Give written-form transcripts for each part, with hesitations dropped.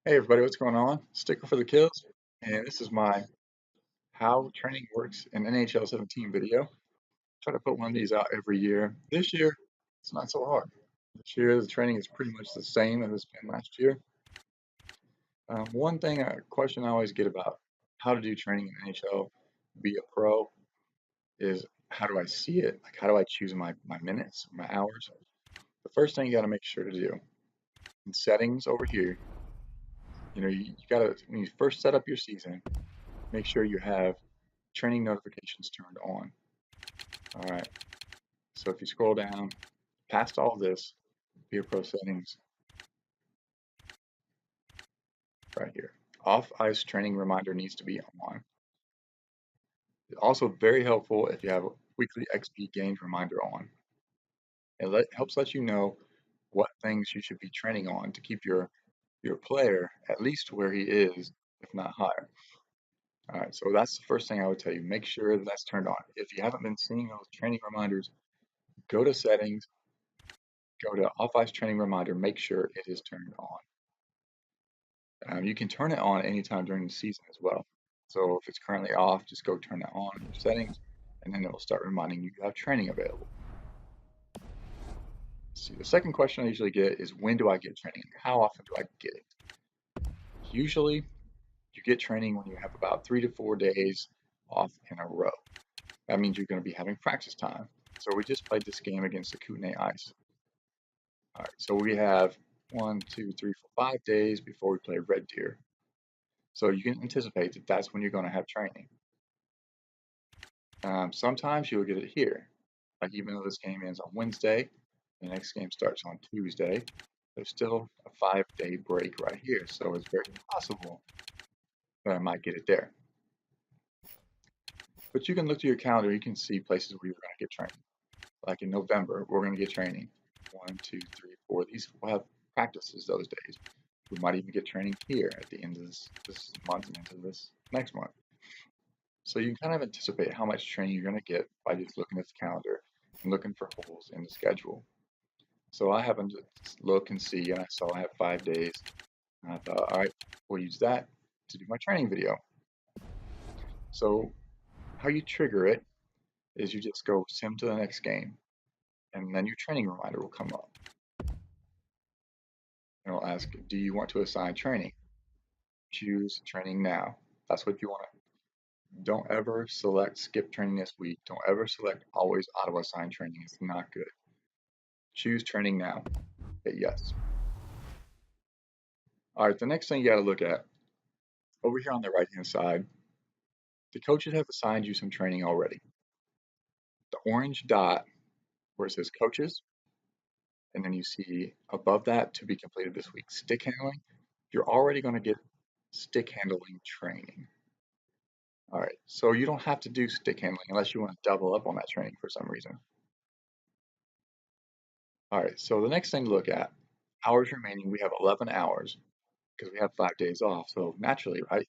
Hey everybody, what's going on? Sticker for the kills, and this is my How Training Works in NHL 17 video. Try to put one of these out every year. This year, it's not so hard. This year, the training is pretty much the same as it's been last year. One thing, a question I always get about how to do training in NHL, be a pro, is how do I see it? Like, how do I choose my minutes, my hours? The first thing you got to make sure to do in settings over here, you got to, when you first set up your season, make sure you have training notifications turned on. All right. So if you scroll down past all this, Beer Pro settings right here. Off ice training reminder needs to be on. It's also very helpful if you have a weekly XP gains reminder on. It helps let you know what things you should be training on to keep your player at least where he is, if not higher. All right, so that's the first thing I would tell you. Make sure that's turned on. If you haven't been seeing those training reminders, go to settings, go to off ice training reminder, make sure it is turned on. You can turn it on anytime during the season as well. So if it's currently off, just go turn it on in your settings, and then it will start reminding you have training available. See, the second question I usually get is when do I get training? How often do I get it? Usually, you get training when you have about 3 to 4 days off in a row. That means you're going to be having practice time. So we just played this game against the Kootenay Ice. All right, so we have 1, 2, 3, 4, 5 days before we play Red Deer. So you can anticipate that that's when you're going to have training. Sometimes you'll get it here. Like even though this game ends on Wednesday, the next game starts on Tuesday, there's still a 5-day break right here. So it's very possible that I might get it there. But you can look to your calendar, you can see places where you're going to get training. Like in November, we're going to get training. 1, 2, 3, 4. These will have practices those days. We might even get training here at the end of this month and into this next month. So you can kind of anticipate how much training you're going to get by just looking at the calendar and looking for holes in the schedule. So I happened to look and see, and I saw I have 5 days. And I thought, all right, we'll use that to do my training video. So how you trigger it is you just go sim to the next game, and then your training reminder will come up. And it'll ask, do you want to assign training? Choose training now. That's what you want to. Don't ever select skip training this week. Don't ever select always auto assign training. It's not good. Choose training now. Hit yes. All right, the next thing you got to look at over here on the right hand side, the coaches have assigned you some training already. The orange dot where it says coaches, and then you see above that to be completed this week, stick handling. You're already going to get stick handling training. All right, so you don't have to do stick handling unless you want to double up on that training for some reason. All right, so the next thing to look at, hours remaining, we have 11 hours because we have 5 days off. So naturally, right,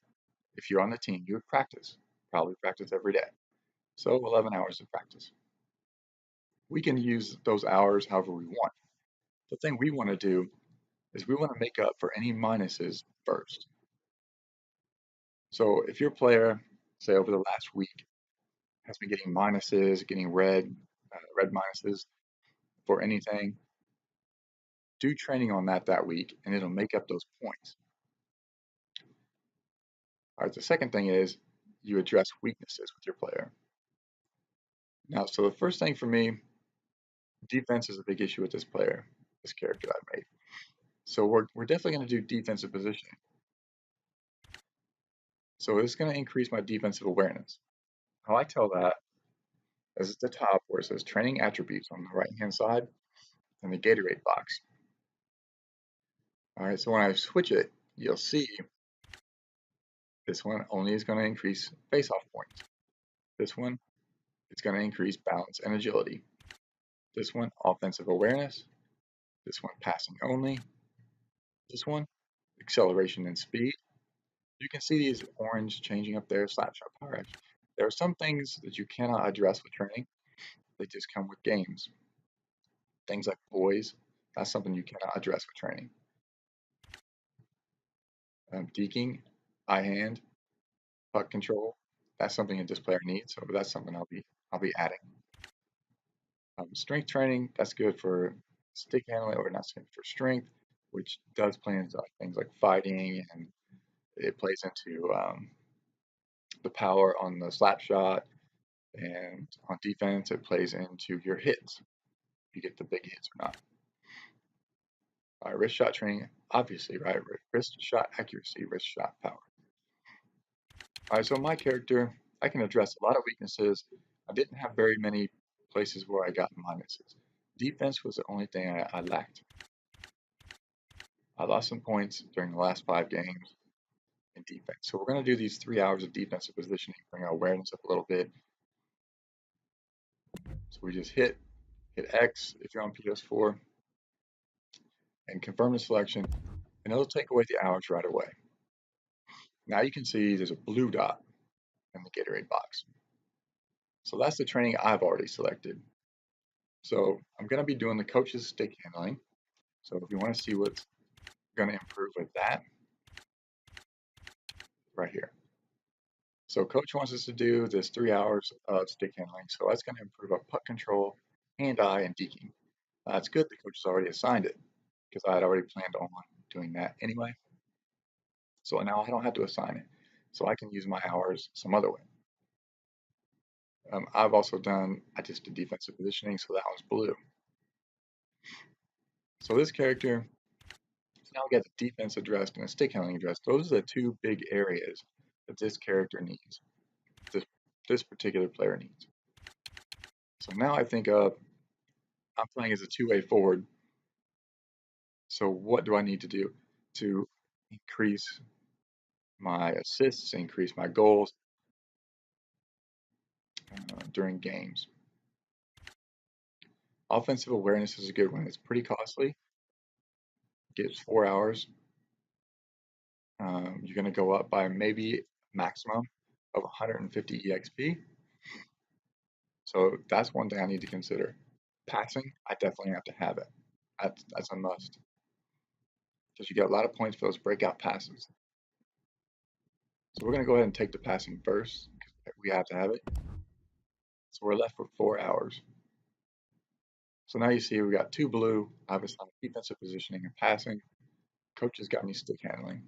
if you're on the team, you would practice, probably practice every day. So 11 hours of practice. We can use those hours however we want. The thing we want to do is we want to make up for any minuses first. So if your player, say over the last week, has been getting minuses, getting red minuses for anything, do training on that week, and it'll make up those points. All right, the second thing is you address weaknesses with your player. Now, so the first thing for me, defense is a big issue with this player, this character I made. So we're definitely going to do defensive positioning. So it's going to increase my defensive awareness. How I tell that is at the top where it says training attributes on the right hand side and the Gatorade box. All right, so when I switch it, you'll see this one only is going to increase face-off points. This one, it's going to increase balance and agility. This one, offensive awareness. This one, passing only. This one, acceleration and speed. You can see these orange changing up there, slapshot power action. There are some things that you cannot address with training. They just come with games. Things like poise, that's something you cannot address with training. Deking, eye hand, puck control. That's something that this player needs, so that's something I'll be adding. Strength training, that's good for stick handling, or not for strength, which does play into things like fighting, and it plays into the power on the slap shot, and on defense, it plays into your hits, if you get the big hits or not. Wrist shot training, obviously, right? Wrist shot accuracy, wrist shot power. All right, so my character, I can address a lot of weaknesses. I didn't have very many places where I got minuses. Defense was the only thing I lacked. I lost some points during the last 5 games in defense. So we're going to do these 3 hours of defensive positioning, bring our awareness up a little bit. So we just hit X if you're on PS4, and confirm the selection, and it'll take away the hours right away. Now you can see there's a blue dot in the Gatorade box. So that's the training I've already selected. So I'm going to be doing the coach's stick handling. So if you want to see what's going to improve with that, right here. So coach wants us to do this 3 hours of stick handling. So that's going to improve our puck control, hand-eye, and deking. It's good the coach has already assigned it, because I had already planned on doing that anyway. So now I don't have to assign it. So I can use my hours some other way. I've also done, I just did defensive positioning, so that one's blue. So this character, so now we got the defense addressed and the stick handling addressed. Those are the 2 big areas that this character needs, this particular player needs. So now I think of, I'm playing as a 2-way forward. So what do I need to do to increase my assists, increase my goals during games? Offensive awareness is a good one. It's pretty costly. Gives 4 hours. You're going to go up by maybe maximum of 150 EXP. So that's one thing I need to consider. Passing, I definitely have to have it. That's a must, because you get a lot of points for those breakout passes. So we're going to go ahead and take the passing first, because we have to have it. So we're left with 4 hours. So now you see we got 2 blue, obviously on defensive positioning and passing. Coach has got me stick handling.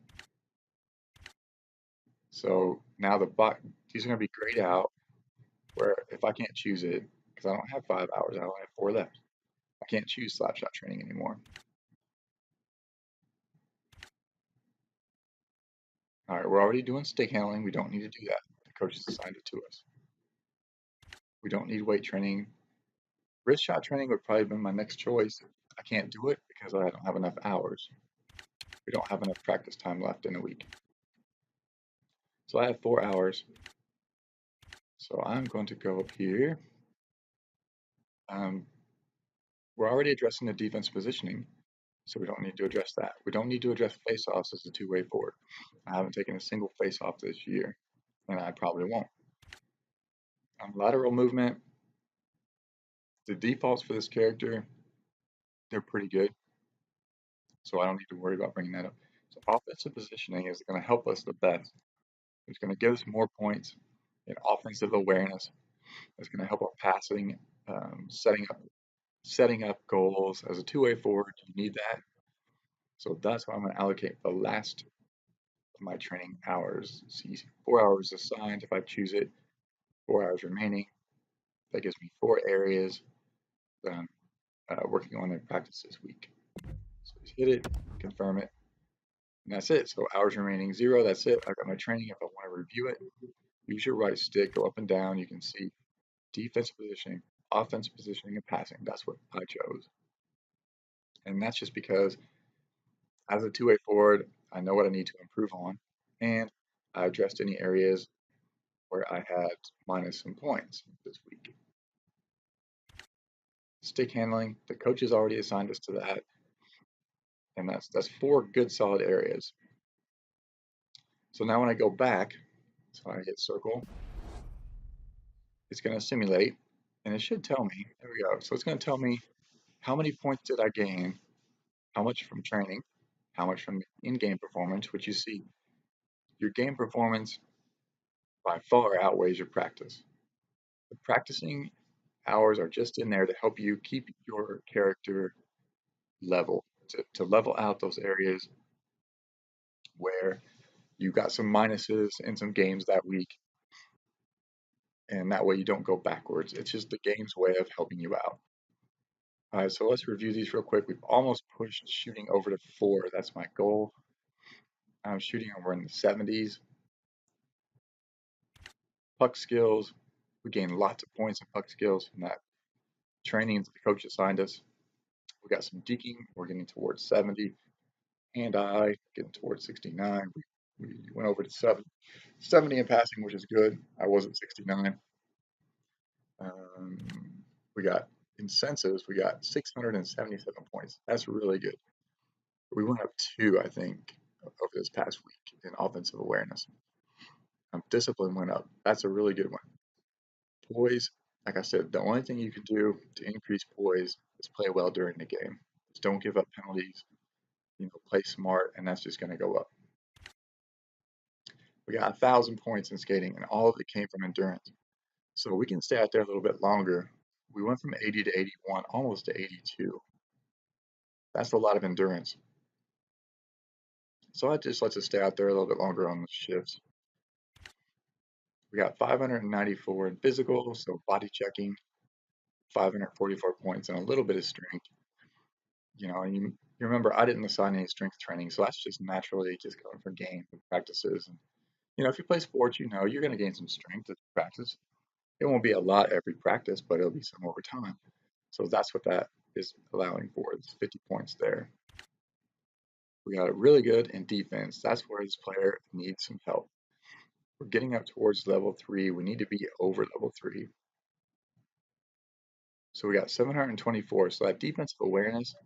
So now these are going to be grayed out, where if I can't choose it, because I don't have 5 hours, I only have 4 left. I can't choose slap shot training anymore. All right, we're already doing stick handling. We don't need to do that. The coach has assigned it to us. We don't need weight training. Wrist shot training would probably be my next choice. I can't do it because I don't have enough hours. We don't have enough practice time left in a week. So I have 4 hours. So I'm going to go up here. We're already addressing the defense positioning, so we don't need to address that. We don't need to address face-offs as a 2-way forward. I haven't taken a single face-off this year, and I probably won't. Lateral movement, the defaults for this character, they're pretty good, so I don't need to worry about bringing that up. So offensive positioning is going to help us the best. It's going to give us more points in offensive awareness. It's going to help our passing, setting up goals. As a 2-way forward, you need that. So that's why I'm going to allocate the last of my training hours. See, 4 hours assigned if I choose it, 4 hours remaining. That gives me 4 areas that I'm working on in practice this week. So just hit it, confirm it, and that's it. So hours remaining 0, that's it. I got my training. If I want to review it, use your right stick, go up and down. You can see defensive positioning, offensive positioning, and passing. That's what I chose. And that's just because as a 2-way forward, I know what I need to improve on, and I addressed any areas where I had minus some points this week. Stick handling, the coach has already assigned us to that, and that's 4 good solid areas. So now when I go back, so I hit circle, it's going to simulate, and it should tell me, there we go. So it's going to tell me how many points did I gain, how much from training, how much from in-game performance, which you see your game performance by far outweighs your practice. The practicing hours are just in there to help you keep your character level, to level out those areas where you got some minuses in some games that week, and that way you don't go backwards. It's just the game's way of helping you out. All right, so let's review these real quick. We've almost pushed shooting over to 4. That's my goal. I'm shooting over in the 70s. Puck skills, we gained lots of points in puck skills from that training that the coach assigned us. We got some deking, we're getting towards 70. Hand-eye, getting towards 69. We went over to 70 in passing, which is good. I was at 69. Um, we got incentives, we got 677 points. That's really good. We went up 2, I think, over this past week in offensive awareness. Discipline went up. That's a really good one. Poise, like I said, the only thing you can do to increase poise is play well during the game. Just don't give up penalties. Play smart, and that's just going to go up. We got 1,000 points in skating, and all of it came from endurance. So we can stay out there a little bit longer. We went from 80 to 81, almost to 82. That's a lot of endurance. So that just lets us stay out there a little bit longer on the shifts. We got 594 in physical, so body checking, 544 points, and a little bit of strength. And you remember I didn't assign any strength training, so that's just naturally just going for game and practices. And if you play sports, you're going to gain some strength as you practice. It won't be a lot every practice, but it'll be some over time. So that's what that is allowing for. It's 50 points there. We got it really good in defense. That's where this player needs some help. We're getting up towards level 3. We need to be over level 3. So we got 724. So that defensive awareness,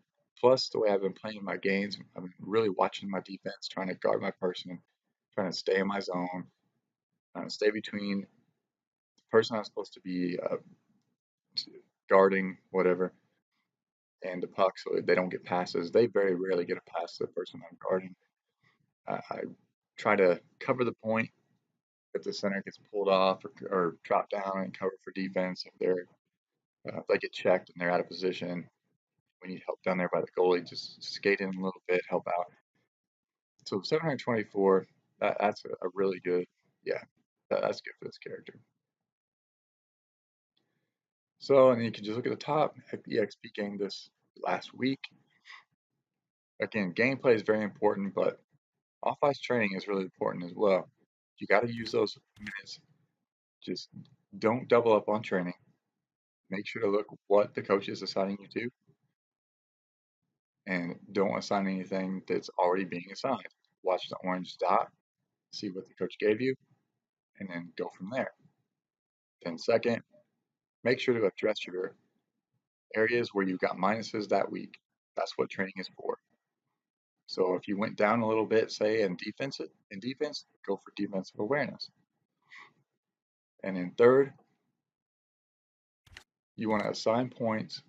plus the way I've been playing my games, I've been really watching my defense, trying to guard my person, trying to stay in my zone, stay between the person I'm supposed to be guarding, whatever, and the puck so they don't get passes. They very rarely get a pass to the person I'm guarding. I try to cover the point if the center gets pulled off or dropped down and cover for defense. If they get checked and they're out of position, we need help down there by the goalie. Just skate in a little bit, help out. So 724, that's a really good, yeah, that's good for this character. So, and you can just look at the top. EXP gained this last week. Again, gameplay is very important, but off-ice training is really important as well. You got to use those minutes. Just don't double up on training. Make sure to look what the coach is assigning you to, and don't assign anything that's already being assigned. Watch the orange dot, see what the coach gave you, and then go from there. Then second, make sure to address your areas where you got minuses that week. That's what training is for. So if you went down a little bit, say in defense, go for defensive awareness. And in third, you want to assign points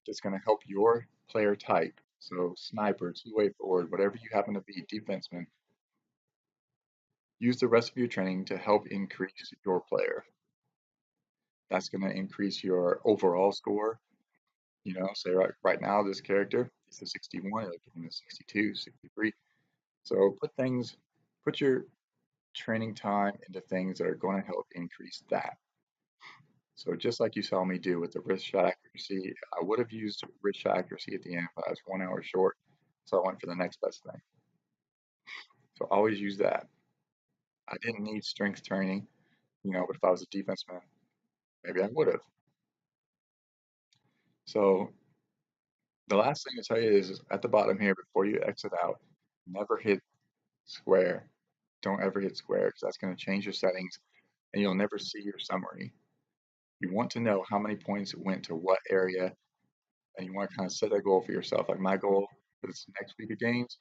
that's going to help your player type. So sniper, two-way forward, whatever you happen to be, defenseman. Use the rest of your training to help increase your player. That's going to increase your overall score. Say right now this character, he's a 61, it'll give him a 62, 63. So put your training time into things that are going to help increase that. So just like you saw me do with the wrist shot accuracy, I would have used wrist shot accuracy at the end, but I was 1 hour short, so I went for the next best thing. So always use that. I didn't need strength training, but if I was a defenseman, maybe I would have. So the last thing to tell you is at the bottom here, before you exit out, never hit square. Don't ever hit square because that's going to change your settings and you'll never see your summary. You want to know how many points went to what area, and you want to kind of set a goal for yourself. Like my goal for this next week of games,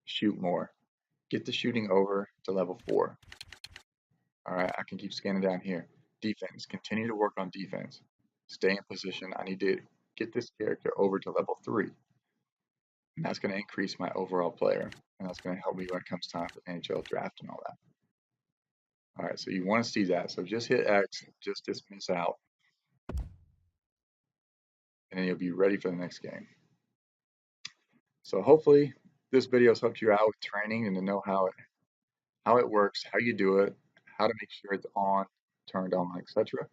shoot more. Get the shooting over to level 4. All right, I can keep scanning down here. Defense, continue to work on defense. Stay in position. I need to get this character over to level 3. and that's going to increase my overall player, and that's going to help me when it comes time for the NHL draft and all that. All right, so you want to see that. So just hit X, just dismiss out, and then you'll be ready for the next game. So hopefully this video has helped you out with training and to know how it works, how you do it, how to make sure it's on, turned on, etc.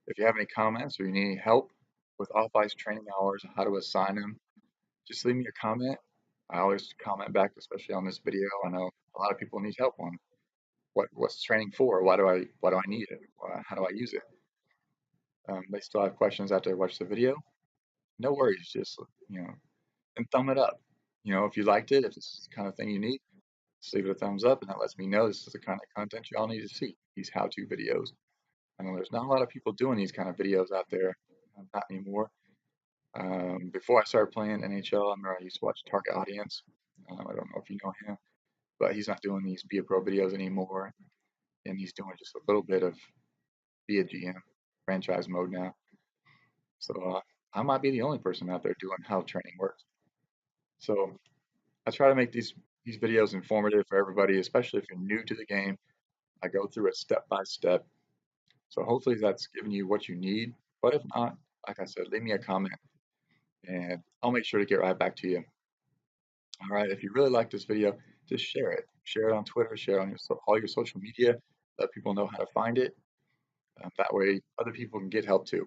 If you have any comments or you need any help with off-ice training hours, how to assign them, just leave me a comment. I always comment back, especially on this video. I know a lot of people need help on what's training for, why do I need it, how do I use it. They still have questions after they watch the video. No worries, just and thumb it up. If you liked it, if this is the kind of thing you need, just leave it a thumbs up, and that lets me know this is the kind of content you all need to see. These how-to videos. I know there's not a lot of people doing these kind of videos out there, not anymore. Before I started playing NHL, I remember I used to watch Target Audience. I don't know if you know him, but he's not doing these Be a Pro videos anymore, and he's doing just a little bit of Be a GM franchise mode now. So I might be the only person out there doing how training works. So I try to make these videos informative for everybody, especially if you're new to the game. I go through it step by step. So hopefully that's giving you what you need. But if not, like I said, leave me a comment and I'll make sure to get right back to you. All right, if you really like this video, just share it. Share it on Twitter, share it on all your social media. Let people know how to find it. That way other people can get help too.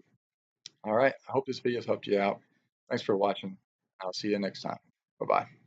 All right, I hope this video has helped you out. Thanks for watching. I'll see you next time. Bye-bye.